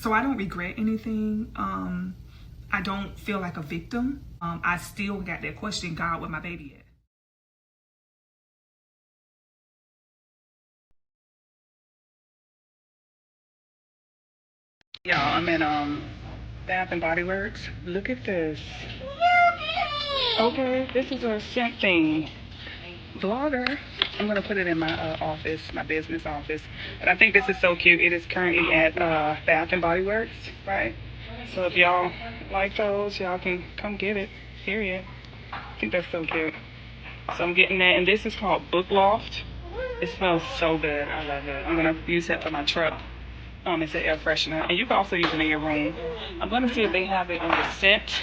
So I don't regret anything. I don't feel like a victim. I still got that question, God, where my baby at? Y'all, I'm in Bath and Body Works. Look at this. Okay, this is a scent thing. Vlogger. I'm gonna put it in my office, my business office. But I think this is so cute. It is currently at Bath and Body Works, right? So if y'all like those, y'all can come get it. Period. I think that's so cute. So I'm getting that, and this is called Book Loft. It smells so good. I love it. I'm gonna use that for my truck. It's an air freshener, and you can also use it in your room. I'm gonna see if they have it in the scent.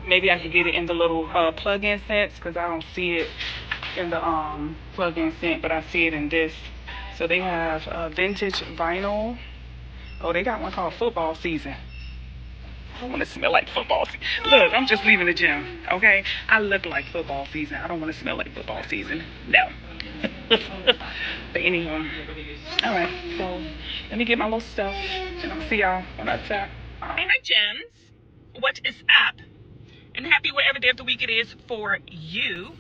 Maybe I could get it in the little plug-in scents, because I don't see it in the plug-in scent, but I see it in this. So they have vintage vinyl. Oh, they got one called Football Season. I don't want to smell like football season. Look, I'm just leaving the gym, okay? I look like football season. I don't want to smell like football season. No. But anyway, all right. So let me get my little stuff, and I'll see y'all on that top. Hey, my gems. What is up? And happy whatever day of the week it is for you.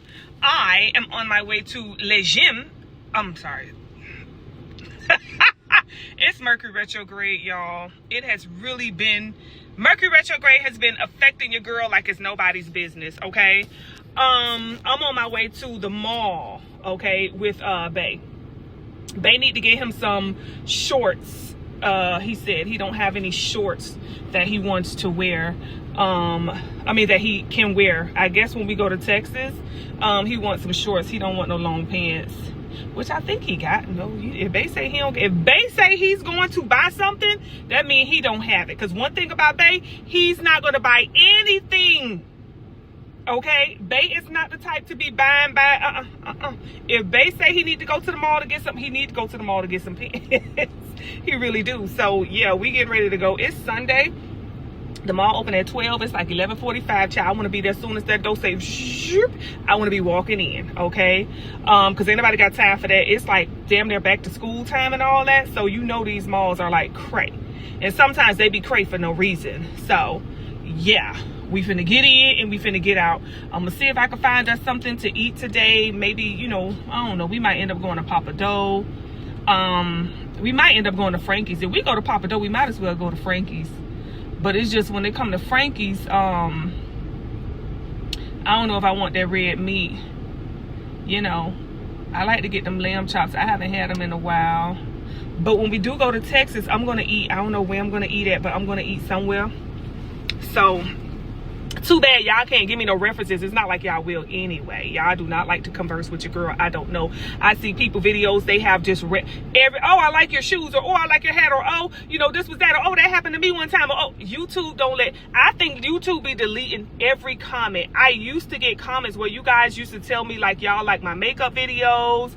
I am on my way to Le Gym. I'm sorry. It's Mercury retrograde, y'all. It has really been, Mercury retrograde has been affecting your girl like it's nobody's business, okay? I'm on my way to the mall, okay, with Bay. Bay need to get him some shorts. He said he don't have any shorts that he wants to wear. That he can wear. I guess when we go to Texas, he wants some shorts. He don't want no long pants, which I think he got. No, if Bay say he don't, if Bay say he's going to buy something, that means he don't have it. Because one thing about Bay, he's not going to buy anything. Okay, Bay is not the type to be buying. If Bay say he need to go to the mall to get something, he need to go to the mall to get some pants. He really do. So yeah, we getting ready to go. It's Sunday. The mall open at 12. It's like 11:45. Child, I want to be there as soon as that door say shoop. I want to be walking in, okay? Because ain't nobody got time for that. It's like damn near back to school time and all that. So you know these malls are like cray. And sometimes they be cray for no reason. So yeah, we finna get in and we finna get out. I'm gonna see if I can find us something to eat today. Maybe, you know, I don't know. We might end up going to Papa Dough. We might end up going to Frankie's. If we go to Papa Dough, we might as well go to Frankie's. But it's just when they come to Frankie's, I don't know if I want that red meat. You know, I like to get them lamb chops. I haven't had them in a while. But when we do go to Texas, I'm going to eat. I don't know where I'm going to eat at, but I'm going to eat somewhere. So, too bad y'all can't give me no references. It's not like y'all will anyway. Y'all do not like to converse with your girl. I don't know. I see people videos, they have just oh, I like your shoes, or oh, I like your hat, or oh, you know, this was that, or oh, that happened to me one time, or oh, YouTube don't let, I think YouTube be deleting every comment. I used to get comments where you guys used to tell me like y'all like my makeup videos.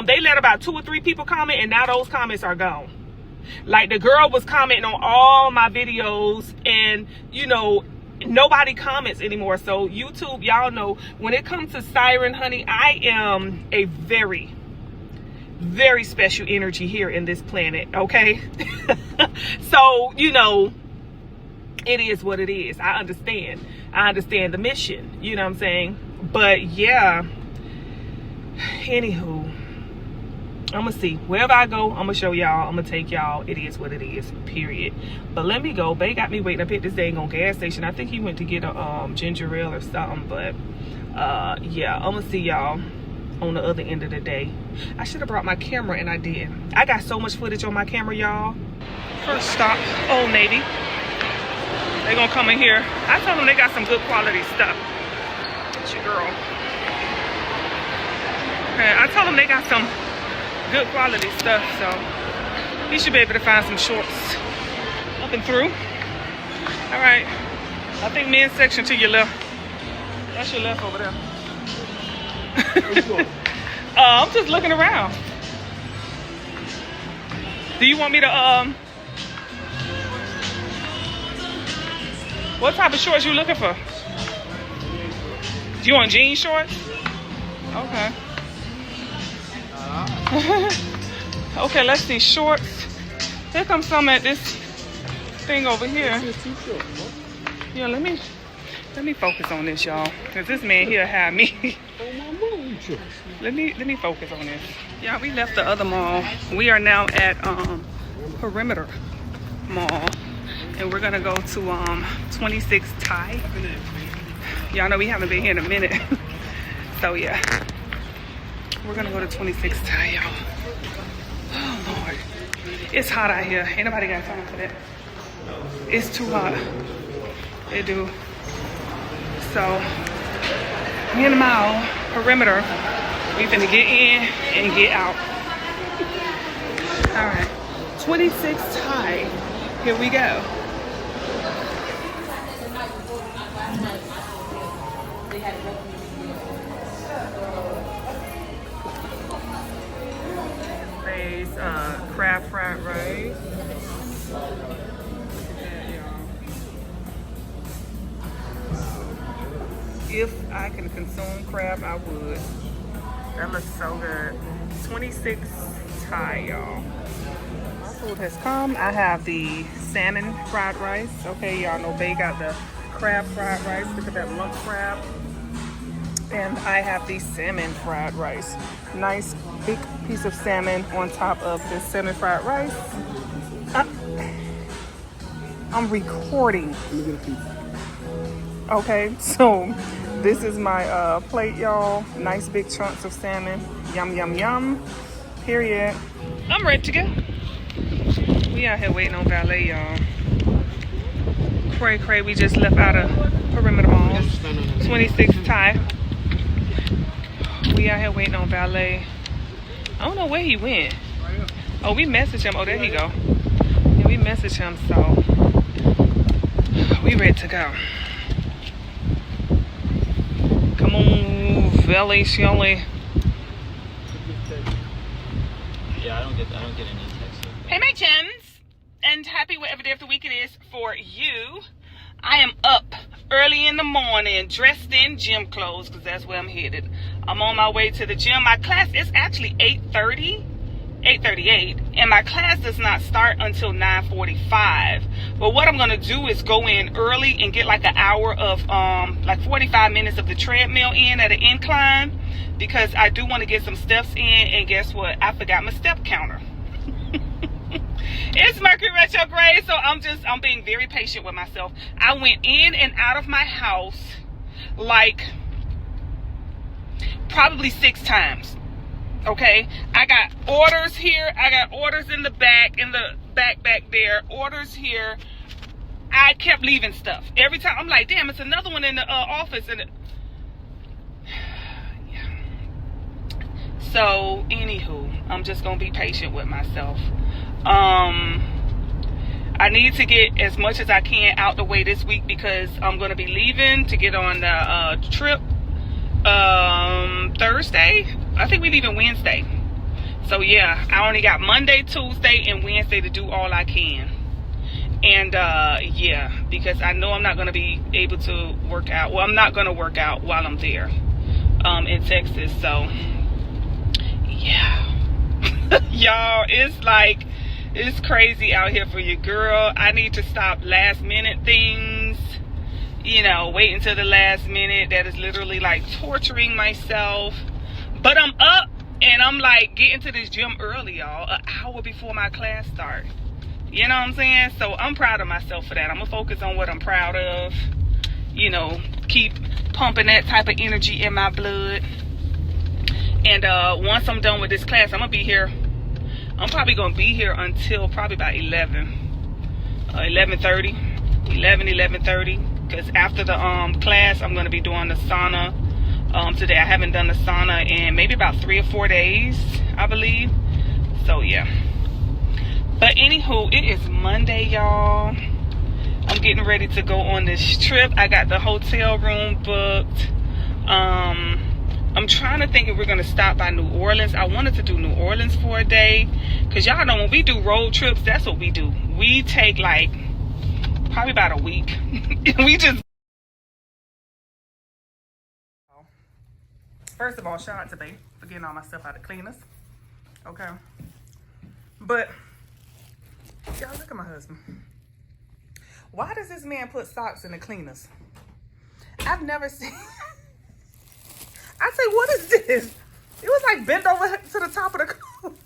They let about 2 or 3 people comment, and now those comments are gone. Like the girl was commenting on all my videos, and you know, nobody comments anymore. So YouTube, y'all know, when it comes to Siren, honey, I am a very, very special energy here in this planet, okay? So, you know, it is what it is. I understand the mission, you know what I'm saying? But yeah, anywho, I'm gonna see wherever I go. I'm gonna show y'all. I'm gonna take y'all. It is what it is, period. But let me go. Bay got me waiting up at this dang on gas station. I think he went to get a ginger ale or something. But yeah, I'm gonna see y'all on the other end of the day. I should have brought my camera, and I did. I got so much footage on my camera, y'all. First stop, Old Navy. They gonna come in here. I told them they got some good quality stuff. It's your girl. Okay, I told them they got some good quality stuff, so you should be able to find some shorts up and through. All right, I think men's section to your left. That's your left over there. I'm just looking around. Do you want me to what type of shorts you looking for? Do you want jean shorts? Okay. Okay, let's see, shorts. Here comes some at this thing over here. Yeah, let me focus on this, y'all. Cause this man here had me. Let me focus on this. Yeah, we left the other mall. We are now at Perimeter Mall, and we're gonna go to 26 Thai. Y'all know we haven't been here in a minute. So yeah, we're gonna go to 26 Thai, y'all. Oh Lord, it's hot out here. Ain't nobody got time for that. It's too hot. It do. So we in the mall, Perimeter. We finna get in and get out. All right, 26 Thai. Here we go. There's crab fried rice. If I can consume crab, I would. That looks so good. 26 Thai, y'all. My food has come. I have the salmon fried rice. Okay, y'all know they got the crab fried rice. Look at that lump crab. And I have the salmon fried rice. Nice big piece of salmon on top of this salmon fried rice. I'm recording. Okay, so this is my plate, y'all. Nice big chunks of salmon. Yum, yum, yum. Period. I'm ready to go. We out here waiting on valet, y'all. Cray, we just left out of Perimeter Mall. 26 Thai. We out here waiting on valet. I don't know where he went. Oh, we messaged him. Oh, there he go. Yeah, we messaged him, so we ready to go. Come on, valet, Shelly. Yeah, I don't get any text. Hey, my chums, and happy whatever day of the week it is for you. I am up early in the morning, dressed in gym clothes, because that's where I'm headed. I'm on my way to the gym. My class is actually 8:38, and my class does not start until 9:45. But what I'm going to do is go in early and get like an hour of, like 45 minutes of the treadmill in at an incline, because I do want to get some steps in, and guess what? I forgot my step counter. It's Mercury retrograde, so I'm being very patient with myself. I went in and out of my house like probably 6 times. Okay, I got orders here. I got orders in the back there. Orders here. I kept leaving stuff every time. I'm like, damn, it's another one in the office. And yeah. So, anywho, I'm just gonna be patient with myself. I need to get as much as I can out the way this week, because I'm gonna be leaving to get on the trip Thursday. I think we leaving Wednesday. So yeah, I only got Monday, Tuesday, and Wednesday to do all I can. And yeah, because I know I'm not gonna be able to work out. Well, I'm not gonna work out while I'm there in Texas. So yeah. Y'all, it's crazy out here for your girl. I need to stop last minute things, you know, wait until the last minute. That is literally like torturing myself. But I'm up, and I'm like getting to this gym early, y'all, an hour before my class start. You know what I'm saying? So I'm proud of myself for that. I'm gonna focus on what I'm proud of, you know, keep pumping that type of energy in my blood. And once I'm done with this class, I'm gonna be here. I'm probably gonna be here until probably about 11:30, 11:30. Because after the class, I'm gonna be doing the sauna. Today I haven't done the sauna in maybe about 3 or 4 days, I believe. So yeah. But anywho, it is Monday, y'all. I'm getting ready to go on this trip. I got the hotel room booked. I'm trying to think if we're gonna stop by New Orleans. I wanted to do New Orleans for a day, because y'all know when we do road trips, that's what we do. We take like probably about a week. We just, first of all, shout out to Bae for getting all my stuff out of cleaners. Okay, but y'all look at my husband. Why does this man put socks in the cleaners? I've never seen. I say, what is this? It was like bent over to the top of the clothes.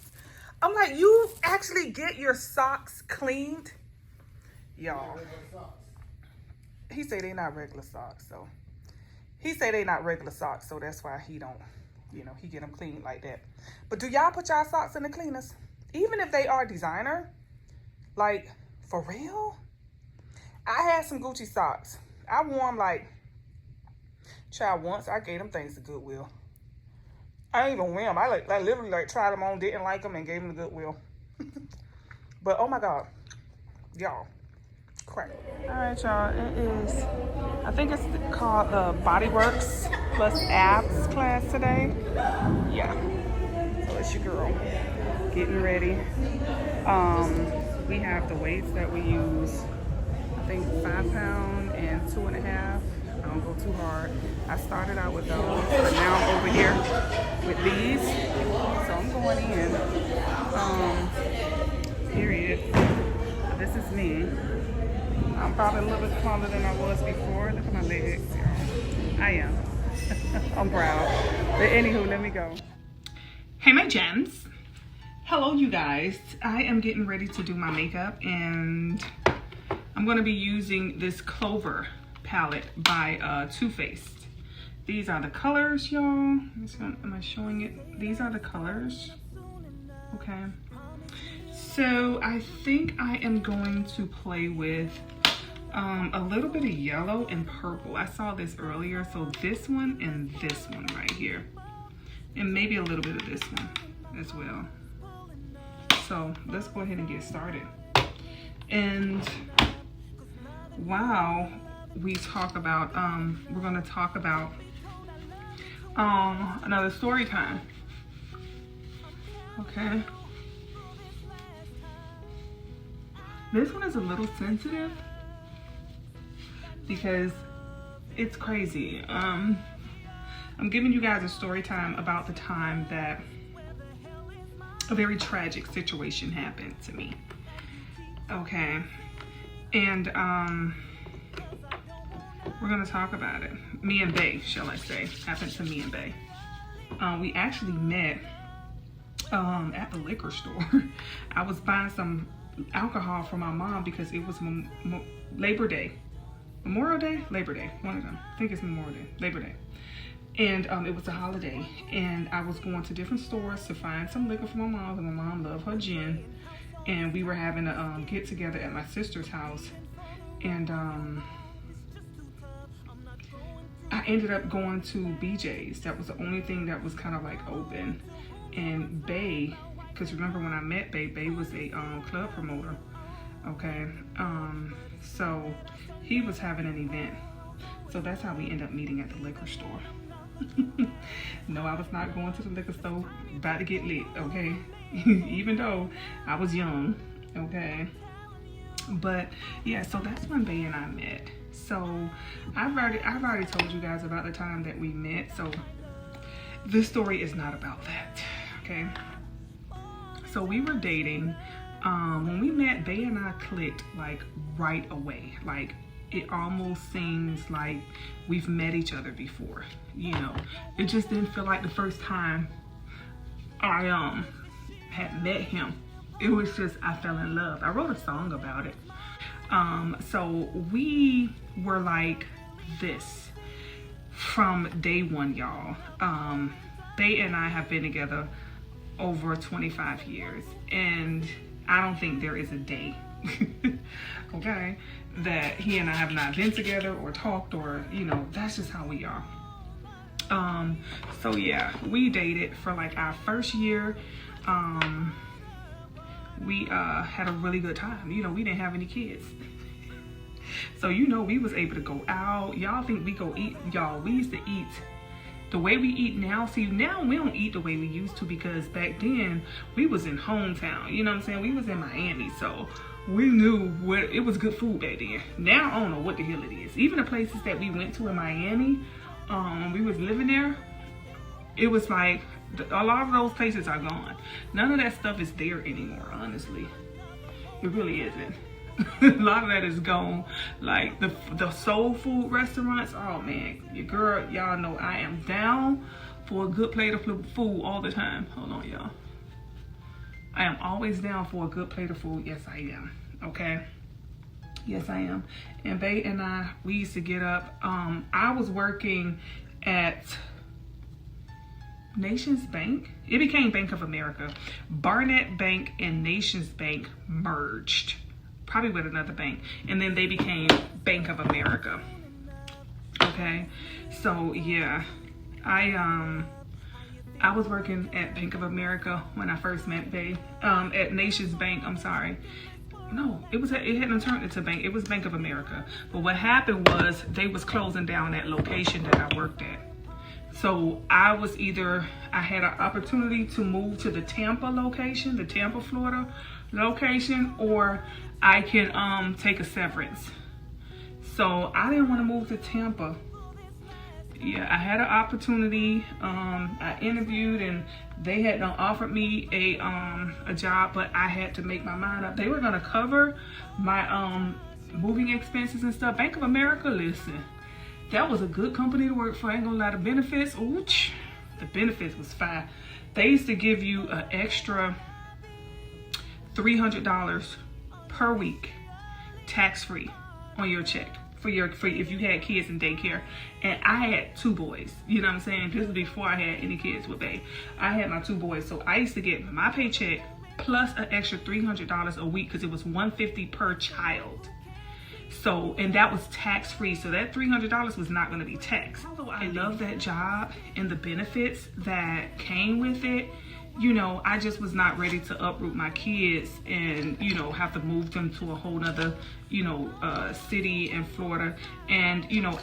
I'm like, you actually get your socks cleaned? Y'all. He say they not regular socks, so. He say they not regular socks, so that's why he don't, you know, he get them cleaned like that. But do y'all put y'all socks in the cleaners? Even if they are designer? Like, for real? I had some Gucci socks. I wore them like, child, once I gave them things to Goodwill. I didn't even wear them. I literally like tried them on, didn't like them, and gave them to Goodwill. But oh my God, y'all, crap. All right, y'all, it is, I think it's called the Body Works plus Abs class today. Yeah, so it's your girl getting ready. We have the weights that we use. I think 5 pound and 2.5. I don't go too hard. I started out with those, but now I'm over here with these. So I'm going in. Period. This is me. I'm probably a little bit smaller than I was before. Look at my legs. I am. I'm proud. But anywho, let me go. Hey, my gems. Hello, you guys. I am getting ready to do my makeup, and I'm going to be using this Clover palette by Too Faced. These are the colors, y'all. Am I showing it? These are the colors. Okay. So I think I am going to play with a little bit of yellow and purple. I saw this earlier. So this one and this one right here. And maybe a little bit of this one as well. So let's go ahead and get started. And wow, we talk about, we're gonna talk about another story time. Okay. This one is a little sensitive because it's crazy. I'm giving you guys a story time about the time that a very tragic situation happened to me. Okay. And we're gonna talk about it. Me and Bay, shall I say, happened to me and Bay. We actually met at the liquor store. I was buying some alcohol for my mom because it was Labor Day. Memorial Day? Labor Day, one of them. I think it's Memorial Day, Labor Day. And it was a holiday, and I was going to different stores to find some liquor for my mom, because my mom loved her gin. And we were having a get together at my sister's house, and I ended up going to BJ's. That was the only thing that was kind of like open. And Bay, because remember when I met Bay, Bay was a club promoter. Okay, so he was having an event. So that's how we ended up meeting at the liquor store. No, I was not going to the liquor store about to get lit, okay? Even though I was young, okay? But yeah, so that's when Bay and I met. So I've already told you guys about the time that we met. So this story is not about that, okay? So we were dating. When we met, Bay and I clicked like right away. Like it almost seems like we've met each other before. You know, it just didn't feel like the first time I had met him. It was just, I fell in love. I wrote a song about it. So we were like this from day one, y'all. Bay and I have been together over 25 years, and I don't think there is a day, okay, that he and I have not been together or talked, or, you know, that's just how we are. So yeah, we dated for like our first year. We had a really good time. You know, we didn't have any kids. So, you know, we was able to go out. Y'all think we go eat? Y'all, we used to eat the way we eat now. See, now we don't eat the way we used to, because back then we was in hometown. You know what I'm saying? We was in Miami, so we knew what it was good food back then. Now I don't know what the hell it is. Even the places that we went to in Miami, when we was living there, it was like a lot of those places are gone. None of that stuff is there anymore, honestly. It really isn't. A lot of that is gone. Like the soul food restaurants, oh man, your girl, y'all know I am down for a good plate of food all the time. Hold on, y'all. I am always down for a good plate of food. Yes, I am. Okay. Yes, I am. And Bae and I, we used to get up. I was working at Nations Bank. It became Bank of America. Barnett Bank and Nations Bank merged, probably with another bank, and then they became Bank of America. Okay, so yeah, I was working at Bank of America when I first met Bae. At Nations Bank, I'm sorry. No, it hadn't turned into bank. It was Bank of America. But what happened was they was closing down that location that I worked at. So I had an opportunity to move to the Tampa location, the Tampa, Florida location, or I can take a severance. So I didn't want to move to Tampa. Yeah, I had an opportunity. I interviewed and they had offered me a job, but I had to make my mind up. They were gonna cover my moving expenses and stuff. Bank of America, listen, that was a good company to work for. I ain't gonna lie, the benefits, ooch, the benefits was fine. They used to give you an extra $300 per week, tax-free, on your check for if you had kids in daycare. And I had 2 boys, you know what I'm saying? This was before I had any kids with Bae. I had my 2 boys, so I used to get my paycheck plus an extra $300 a week, because it was $150 per child. So, and that was tax-free. So that $300 was not going to be taxed. Although I love that job and the benefits that came with it, you know, I just was not ready to uproot my kids and, you know, have to move them to a whole nother, you know, city in Florida. And, you know,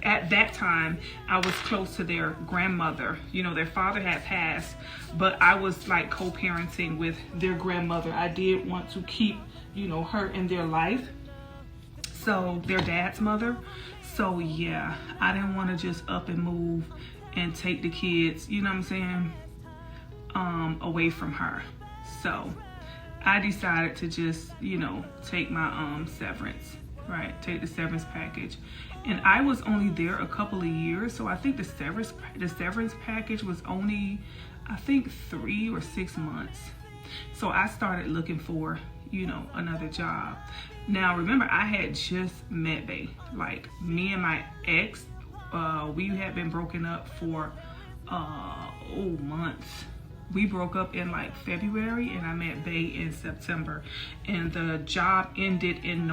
at that time, I was close to their grandmother. You know, their father had passed, but I was like co-parenting with their grandmother. I did want to keep, you know, her in their life. So their dad's mother. So yeah, I didn't want to just up and move and take the kids, you know what I'm saying, away from her. So I decided to just, you know, take my severance, right? Take the severance package. And I was only there a couple of years, so I think the severance package was only, I think, 3 or 6 months. So I started looking for, you know, another job. Now remember, I had just met Bae. Like, me and my ex, we had been broken up for months. We broke up in like February, and I met Bae in September, and the job ended in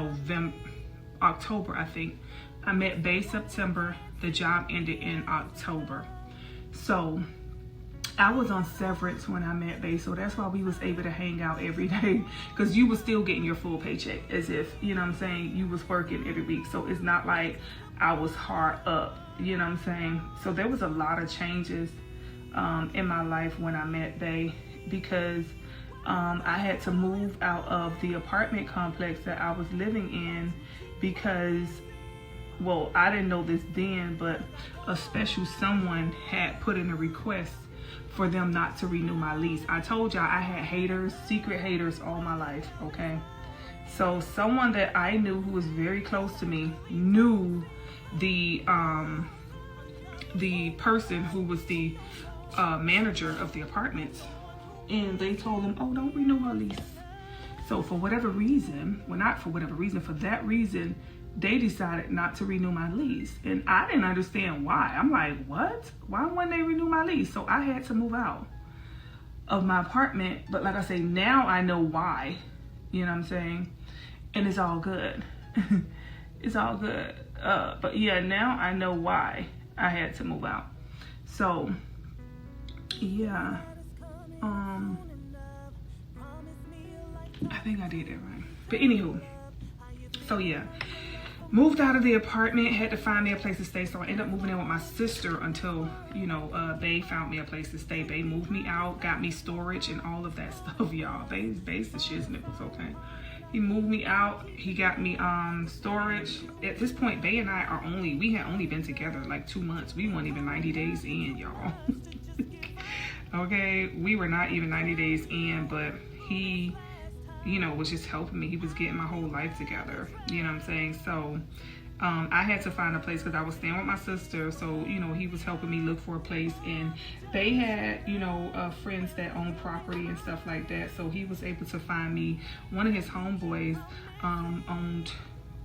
October, I think. I met Bae September, the job ended in October. So I was on severance when I met Bae, so that's why we was able to hang out every day, because you was still getting your full paycheck, as if, you know what I'm saying, you was working every week. So it's not like I was hard up, you know what I'm saying. So there was a lot of changes in my life when I met Bae, because I had to move out of the apartment complex that I was living in, because, well, I didn't know this then, but a special someone had put in a request for them not to renew my lease. I told y'all I had haters, secret haters all my life, okay? So someone that I knew who was very close to me knew the person who was the manager of the apartments, and they told him, oh, don't renew her lease. So for whatever reason, well, not for whatever reason, for that reason, they decided not to renew my lease. And I didn't understand why. I'm like, what? Why wouldn't they renew my lease? So I had to move out of my apartment. But like I say, now I know why, you know what I'm saying? And it's all good. It's all good. But yeah, now I know why I had to move out. So yeah, I think I did that right. But anywho, so yeah, moved out of the apartment, had to find me a place to stay. So I ended up moving in with my sister until, you know, Bae found me a place to stay. Bae moved me out, got me storage and all of that stuff, y'all. Bae's the shiznit, okay? He moved me out, he got me storage. At this point, Bae and I we had only been together like 2 months. We weren't even 90 days in, y'all. Okay, we were not even 90 days in, but he you know, was just helping me. He was getting my whole life together, you know what I'm saying? So I had to find a place because I was staying with my sister. So, you know, he was helping me look for a place, and they had, you know, friends that own property and stuff like that. So he was able to find me. One of his homeboys owned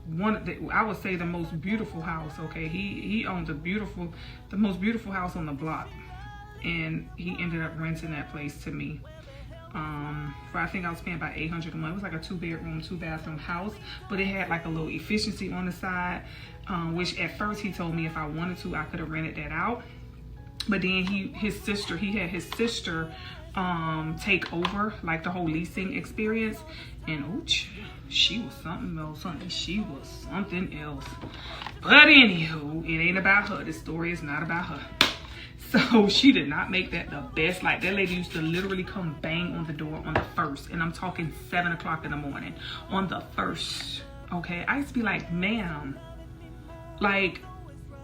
one of the, I would say, the most beautiful house. Okay, he owned the most beautiful house on the block, and he ended up renting that place to me. For I think I was paying about $800 a month. It was like a 2-bedroom, 2-bathroom house, but it had like a little efficiency on the side, which at first he told me if I wanted to, I could have rented that out. But then he had his sister take over like the whole leasing experience, and ooch, she was something else. She was something else. But anywho, it ain't about her. This story is not about her. So she did not make that the best. Like, that lady used to literally come bang on the door on the 1st. And I'm talking 7 o'clock in the morning on the 1st. Okay. I used to be like, ma'am, like,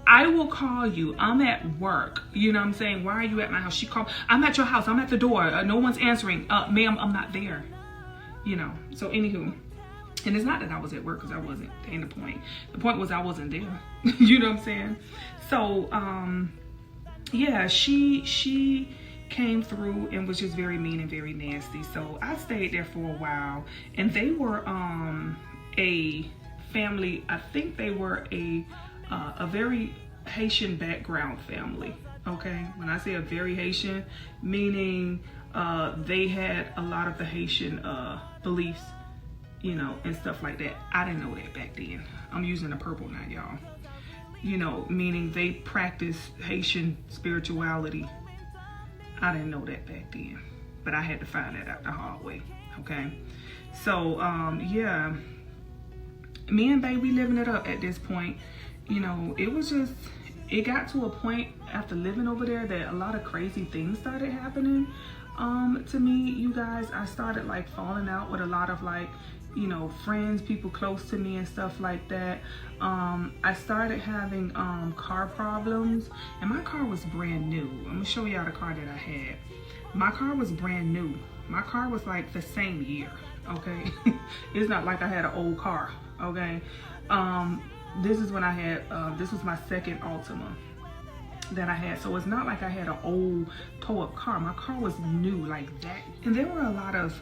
I will call you. I'm at work. You know what I'm saying? Why are you at my house? She called, I'm at your house. I'm at the door. No one's answering. Ma'am, I'm not there. You know. So anywho. And it's not that I was at work, because I wasn't. That ain't the point. The point was I wasn't there. You know what I'm saying? So, yeah, she came through and was just very mean and very nasty. So I stayed there for a while, and they were a family. I think they were a very Haitian background family. Okay, when I say a very Haitian, meaning they had a lot of the Haitian beliefs, you know, and stuff like that. I didn't know that back then. I'm using the purple now, y'all. You know, meaning they practice Haitian spirituality. I didn't know that back then, but I had to find that out the hard way. Okay, so yeah, me and Bae, we living it up at this point. You know, it got to a point after living over there that a lot of crazy things started happening to me, you guys. I started like falling out with a lot of, like, you know, friends, people close to me and stuff like that. I started having car problems, and my car was brand new. I'm gonna show y'all the car that I had. My car was brand new. My car was like the same year, okay? It's not like I had an old car, okay? This is when I had, this was my second Altima that I had. So it's not like I had an old tow-up car. My car was new like that. And there were a lot of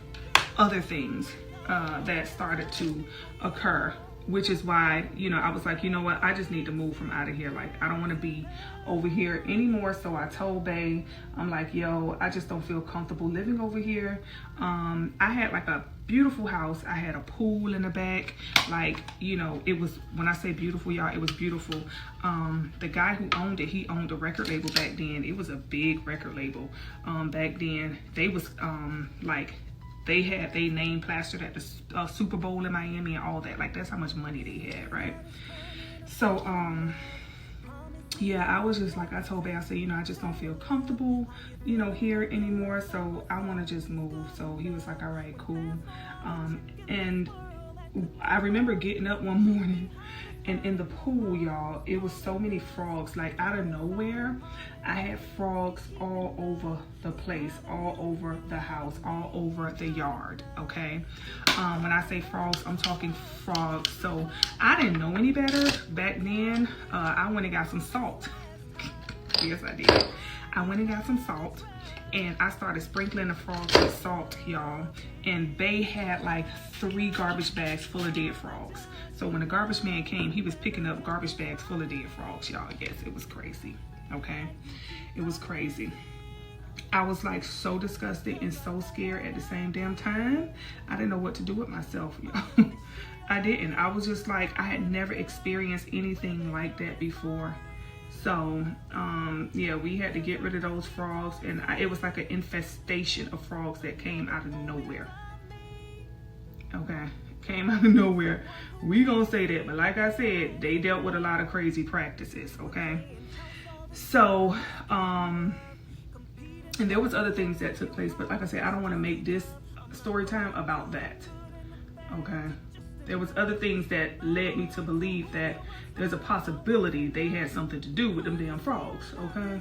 other things that started to occur, which is why, you know, I was like, you know what, I just need to move from out of here. Like, I don't want to be over here anymore. So I told Bae, I'm like, yo, I just don't feel comfortable living over here. I had like a beautiful house. I had a pool in the back. Like, you know, it was, when I say beautiful, y'all, it was beautiful. The guy who owned it, he owned a record label back then. It was a big record label back then. They was like, they had their name plastered at the Super Bowl in Miami and all that. Like, that's how much money they had, right? So, yeah, I was just like, I told Bae, I said, you know, I just don't feel comfortable, you know, here anymore. So I want to just move. So he was like, all right, cool. And I remember getting up one morning, and in the pool, y'all, it was so many frogs. Like, out of nowhere, I had frogs all over the place, all over the house, all over the yard, okay? When I say frogs, I'm talking frogs. So I didn't know any better back then. I went and got some salt. Yes, I did. I went and got some salt, and I started sprinkling the frogs with salt, y'all. And Bae had like 3 garbage bags full of dead frogs. So when the garbage man came, he was picking up garbage bags full of dead frogs, y'all. Yes, it was crazy, okay? It was crazy. I was like so disgusted and so scared at the same damn time. I didn't know what to do with myself, y'all. I didn't. I was just like, I had never experienced anything like that before. So, yeah, we had to get rid of those frogs, and it was like an infestation of frogs that came out of nowhere. Okay, came out of nowhere. We gonna say that, but like I said, they dealt with a lot of crazy practices, okay? So, and there was other things that took place, but like I said, I don't want to make this story time about that, okay? There was other things that led me to believe that there's a possibility they had something to do with them damn frogs, okay?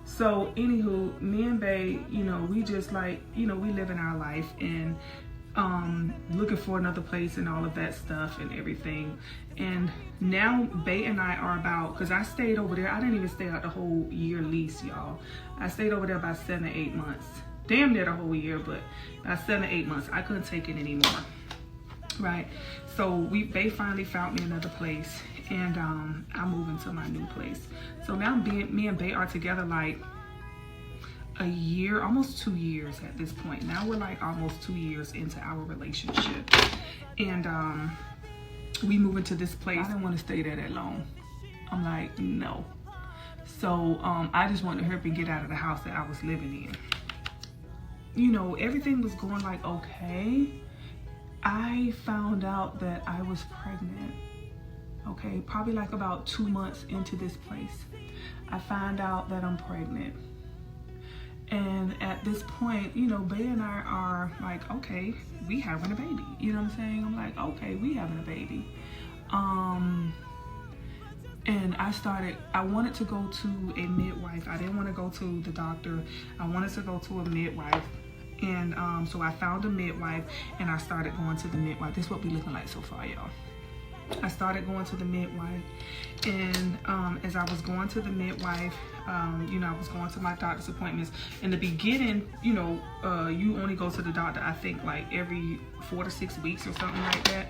So, anywho, me and Bae, you know, we just like, you know, we live in our life, and looking for another place and all of that stuff and everything. And now Bay and I are about, because I stayed over there, I didn't even stay out the whole year lease, y'all. I stayed over there about 7 or 8 months. Damn near the whole year, but about 7 or 8 months. I couldn't take it anymore, right? So Bay finally found me another place, and I'm moving to my new place. So now me and Bay are together like a year, almost 2 years at this point. Now we're like almost 2 years into our relationship, and we move into this place. I didn't want to stay there that long. I'm like, no. So I just wanted to hurry up and get out of the house that I was living in. You know, everything was going like okay. I found out that I was pregnant, okay, probably like about 2 months into this place. I find out that I'm pregnant. And at this point, you know, Bay and I are like, okay, we having a baby. You know what I'm saying? I'm like, okay, we having a baby. And I wanted to go to a midwife. I didn't want to go to the doctor. I wanted to go to a midwife. And so I found a midwife, and I started going to the midwife. This is what we looking like so far, y'all. I started going to the midwife, and as I was going to the midwife, you know, I was going to my doctor's appointments. In the beginning, you know, you only go to the doctor, I think, like every 4 to 6 weeks or something like that,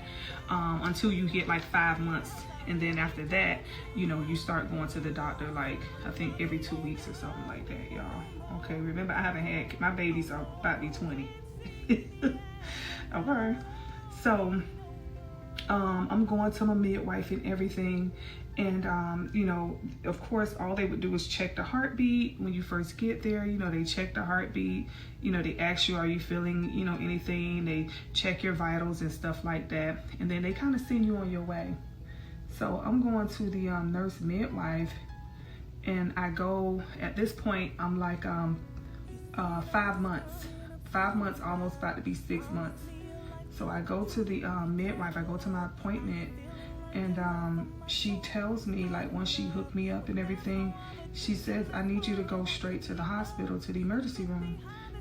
until you hit like 5 months. And then after that, you know, you start going to the doctor like, I think every 2 weeks or something like that, y'all. Okay, remember, I haven't had, my babies are about to be 20. Okay, so I'm going to my midwife and everything, and you know, of course, all they would do is check the heartbeat when you first get there. You know, they check the heartbeat. You know, they ask you, are you feeling, you know, anything? They check your vitals and stuff like that, and then they kind of send you on your way. So I'm going to the nurse midwife, and I go, at this point, I'm like 5 months. 5 months, almost about to be 6 months. So I go to the midwife, I go to my appointment, and she tells me, like, once she hooked me up and everything, she says, I need you to go straight to the hospital, to the emergency room.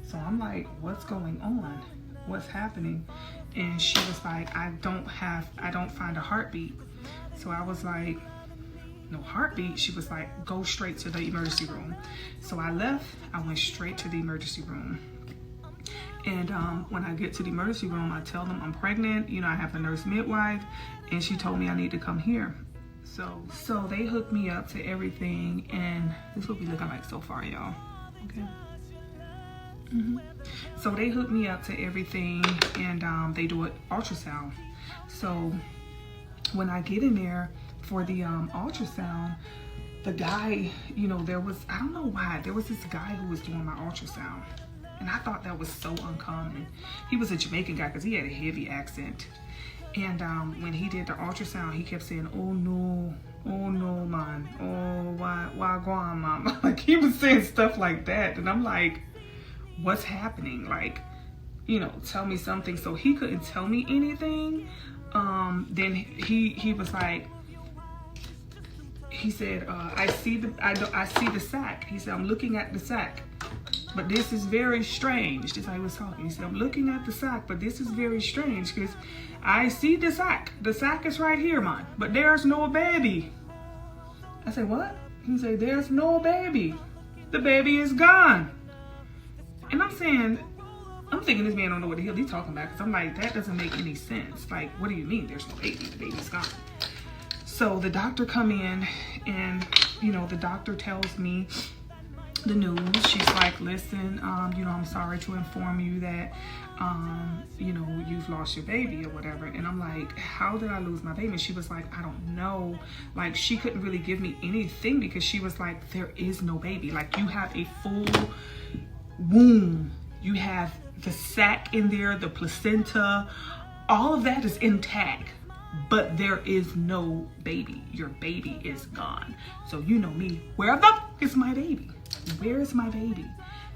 So I'm like, what's going on? What's happening? And she was like, I don't find a heartbeat. So I was like, no heartbeat? She was like, go straight to the emergency room. So I left, I went straight to the emergency room. And when I get to the emergency room, I tell them I'm pregnant. You know, I have a nurse midwife, and she told me I need to come here. So they hooked me up to everything, and this is what we looking like so far, y'all. Okay. So they hooked me up to everything, and they do an ultrasound. So when I get in there for the ultrasound, the guy, you know, I don't know why, there was this guy who was doing my ultrasound. And I thought that was so uncommon. He was a Jamaican guy because he had a heavy accent. And when he did the ultrasound, he kept saying, oh no, man. Oh, why go on, mama? Like, he was saying stuff like that. And I'm like, what's happening? Like, you know, tell me something. So he couldn't tell me anything. Then he was like, he said, I see the sac. He said, I'm looking at the sac. But this is very strange. This is how he was talking. He said, I'm looking at the sac, but this is very strange because I see the sac. The sac is right here, man. But there's no baby. I said, what? He said, there's no baby. The baby is gone. And I'm thinking this man don't know what the hell he's talking about, because I'm like, that doesn't make any sense. Like, what do you mean there's no baby? The baby's gone. So the doctor come in, and, you know, the doctor tells me the news. She's like, listen, you know, I'm sorry to inform you that, you know, you've lost your baby or whatever. And I'm like, how did I lose my baby? And she was like, I don't know. Like, she couldn't really give me anything because she was like, there is no baby. Like, you have a full womb. You have the sac in there, the placenta, all of that is intact. But there is no baby. Your baby is gone. So you know me. Where the fuck is my baby? Where is my baby?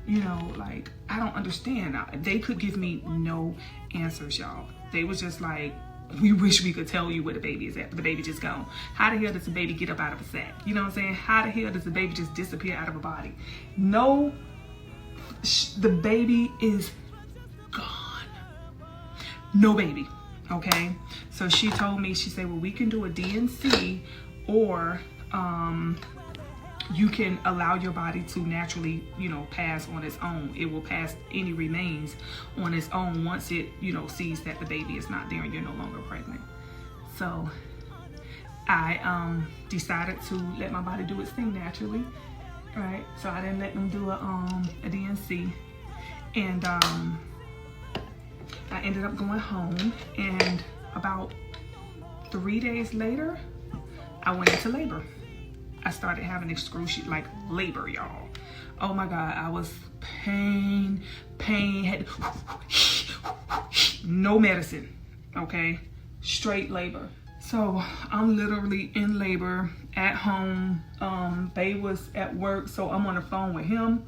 You know, like, I don't understand. They could give me no answers, y'all. They was just like, we wish we could tell you where the baby is at, but the baby just gone. How the hell does the baby get up out of a sack? You know what I'm saying? How the hell does the baby just disappear out of a body? No, the baby is gone. no baby. Okay, so she told me, she said, well, we can do a DNC, or you can allow your body to naturally, you know, pass on its own. It will pass any remains on its own once it, you know, sees that the baby is not there and you're no longer pregnant. So I decided to let my body do its thing naturally, right? So I didn't let them do a DNC, and I ended up going home, and about 3 days later, I went into labor. I started having excruciating, like, labor, y'all. Oh my God, I was pain, had no medicine, okay? Straight labor. So I'm literally in labor at home. Bae was at work, so I'm on the phone with him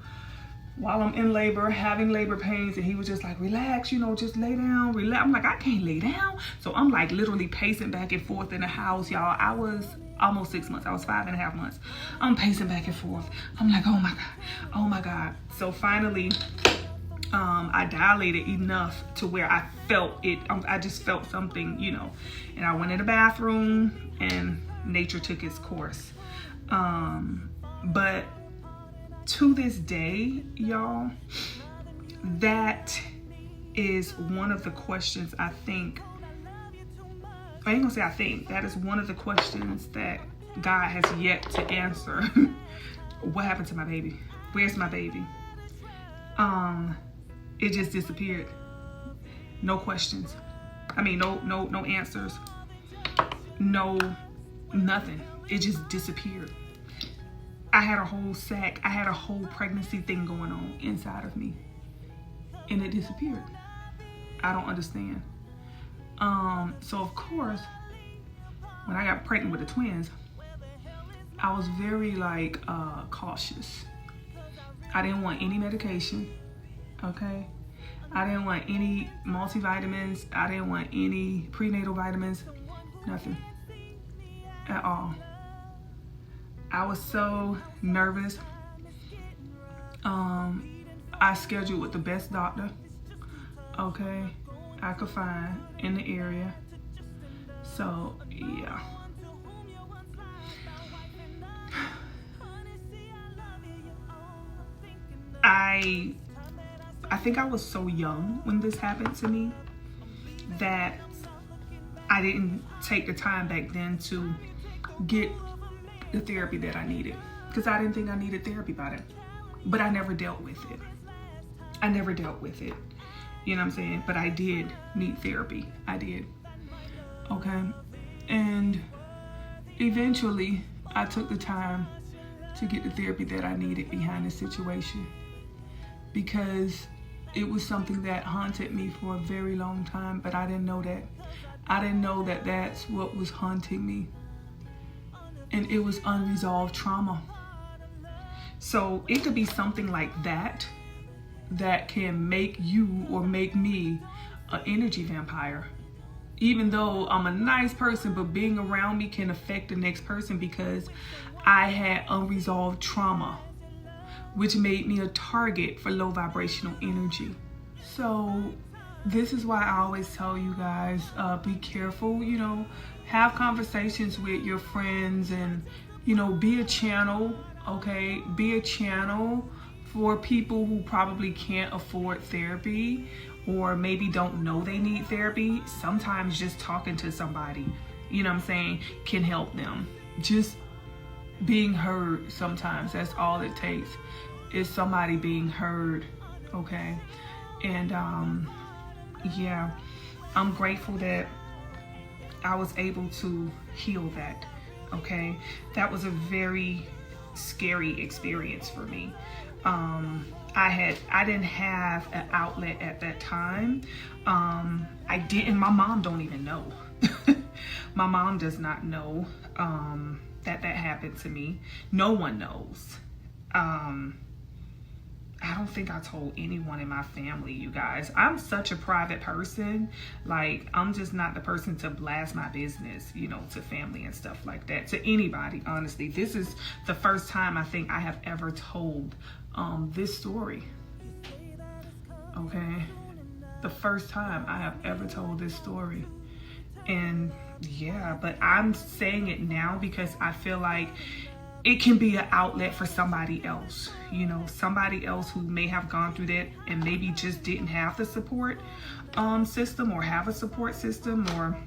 while I'm in labor, having labor pains, and he was just like, relax, you know, just lay down, relax. I'm like, I can't lay down. So I'm like literally pacing back and forth in the house, y'all. I was almost 6 months. I was 5.5 months. I'm pacing back and forth. I'm like, oh my God, oh my God. So finally, I dilated enough to where I felt it. I just felt something, you know, and I went in the bathroom and nature took its course. But to this day, y'all, that is one of the questions I ain't gonna say I think, that is one of the questions that God has yet to answer. What happened to my baby? Where's my baby? It just disappeared. No questions. I mean, no answers. No, nothing. It just disappeared. I had a whole sack. I had a whole pregnancy thing going on inside of me, and it disappeared. I don't understand. So of course, when I got pregnant with the twins, I was very cautious. I didn't want any medication, okay? I didn't want any multivitamins. I didn't want any prenatal vitamins, nothing at all. I was so nervous. I scheduled with the best doctor, okay, I could find in the area. So yeah. I think I was so young when this happened to me that I didn't take the time back then to get the therapy that I needed, because I didn't think I needed therapy by then. But I never dealt with it. I never dealt with it. You know what I'm saying? But I did need therapy. I did. Okay. And eventually I took the time to get the therapy that I needed behind the situation, because it was something that haunted me for a very long time, but I didn't know that. I didn't know that that's what was haunting me. And it was unresolved trauma. So it could be something like that that can make you or make me an energy vampire. Even though I'm a nice person, but being around me can affect the next person, because I had unresolved trauma, which made me a target for low vibrational energy. So this is why I always tell you guys, be careful, you know, have conversations with your friends, and, you know, be a channel, okay? Be a channel for people who probably can't afford therapy, or maybe don't know they need therapy. Sometimes just talking to somebody, you know what I'm saying, can help them. Just being heard sometimes, that's all it takes, is somebody being heard, okay? And yeah, I'm grateful that I was able to heal that, okay? That was a very scary experience for me. I didn't have an outlet at that time. I didn't, my mom don't even know. My mom does not know that happened to me. No one knows. I don't think I told anyone in my family, you guys. I'm such a private person. Like, I'm just not the person to blast my business, you know, to family and stuff like that, to anybody, honestly. This is the first time I think I have ever told this story, okay? the first time I have ever told this story. And yeah, but I'm saying it now because I feel like it can be an outlet for somebody else, you know, somebody else who may have gone through that and maybe just didn't have the support system, or have a support system, or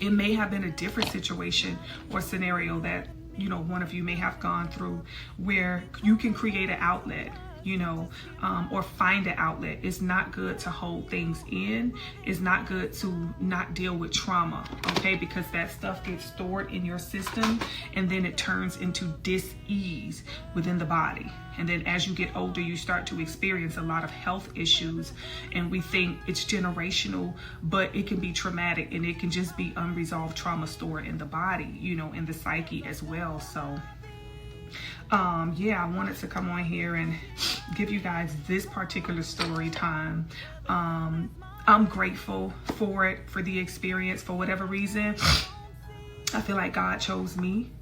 it may have been a different situation or scenario that, you know, one of you may have gone through, where you can create an outlet, you know, or find an outlet. It's not good to hold things in. It's not good to not deal with trauma, okay? Because that stuff gets stored in your system, and then it turns into dis-ease within the body. And then as you get older, you start to experience a lot of health issues, and we think it's generational, but it can be traumatic, and it can just be unresolved trauma stored in the body, you know, in the psyche as well. So yeah, I wanted to come on here and give you guys this particular story time. I'm grateful for it, for the experience, for whatever reason. I feel like God chose me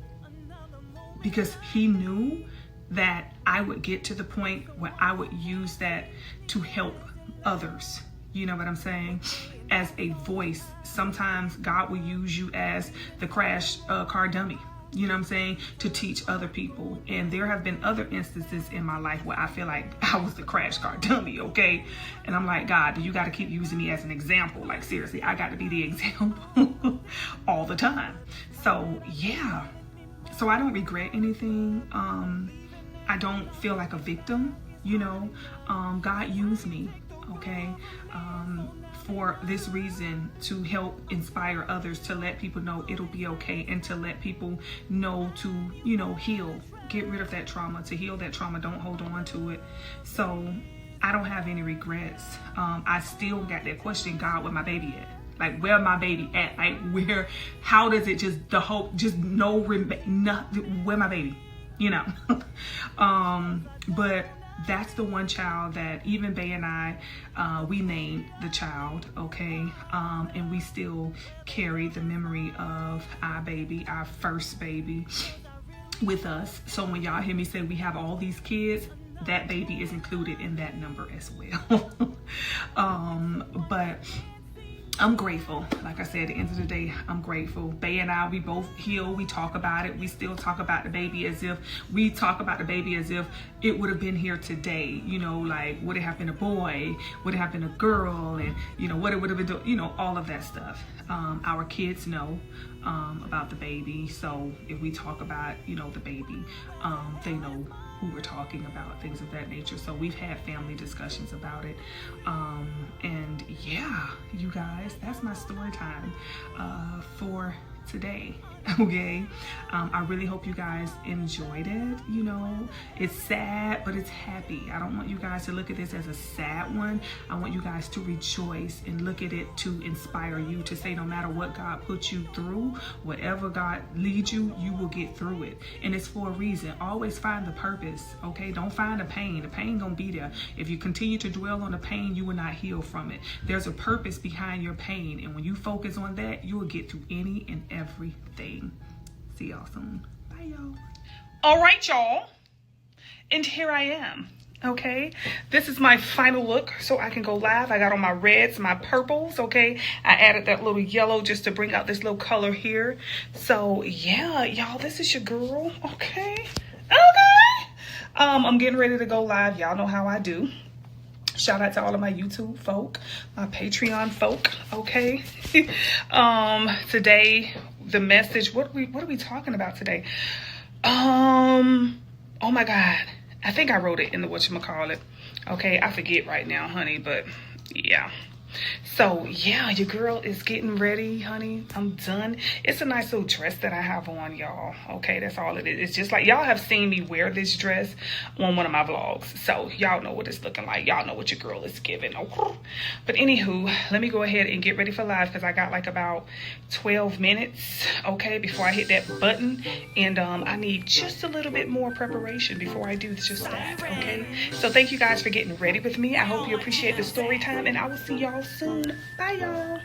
because he knew that I would get to the point where I would use that to help others. You know what I'm saying? As a voice. Sometimes God will use you as the crash car dummy. You know what I'm saying? To teach other people. And there have been other instances in my life where I feel like I was the crash car dummy, okay? And I'm like, God, you got to keep using me as an example. Like, seriously, I got to be the example all the time. So, yeah. So I don't regret anything. I don't feel like a victim, you know. God used me, okay? For this reason, to help inspire others, to let people know it'll be okay, and to let people know to, you know, heal, get rid of that trauma, to heal that trauma, don't hold on to it. So I don't have any regrets. I still got that question, God, where my baby at? Like, where my baby at? Like, where, how does it just, the hope, just no, where my baby, you know? But that's the one child that even Bay and I, we named the child, okay? And we still carry the memory of our baby, our first baby, with us. So when y'all hear me say we have all these kids, that baby is included in that number as well. But I'm grateful. Like I said, at the end of the day, I'm grateful. Bay and I, we both heal. We talk about it. We still talk about the baby as if it would have been here today. You know, like, would it have been a boy? Would it have been a girl? And, you know, what it would have been, you know, all of that stuff. Our kids know about the baby. So if we talk about, you know, the baby, they know who we're talking about, things of that nature. So we've had family discussions about it. And yeah, you guys, that's my story time for today. Okay. I really hope you guys enjoyed it. You know, it's sad, but it's happy. I don't want you guys to look at this as a sad one. I want you guys to rejoice and look at it to inspire you, to say no matter what God puts you through, whatever God leads you, you will get through it. And it's for a reason. Always find the purpose, okay? Don't find the pain. The pain gonna be there. If you continue to dwell on the pain, you will not heal from it. There's a purpose behind your pain. And when you focus on that, you will get through any and everything. See y'all soon. Bye, y'all. All right, y'all. And here I am. Okay. This is my final look so I can go live. I got on my reds, my purples. Okay. I added that little yellow just to bring out this little color here. So yeah, y'all, this is your girl. Okay. Okay. I'm getting ready to go live. Y'all know how I do. Shout out to all of my YouTube folk, my Patreon folk, okay? Today, the message, what are we talking about today? Oh my God. I think I wrote it in the whatchamacallit. Okay, I forget right now, honey, but yeah. So yeah, your girl is getting ready, honey. I'm done. It's a nice little dress that I have on, y'all. Okay, that's all it is. It's just like, y'all have seen me wear this dress on one of my vlogs, so y'all know what it's looking like. Y'all know what your girl is giving. Okay. But anywho, let me go ahead and get ready for live, because I got like about 12 minutes, okay, before I hit that button. And I need just a little bit more preparation before I do just that, okay? So thank you guys for getting ready with me. I hope you appreciate the story time, and I will see y'all soon. Bye, y'all.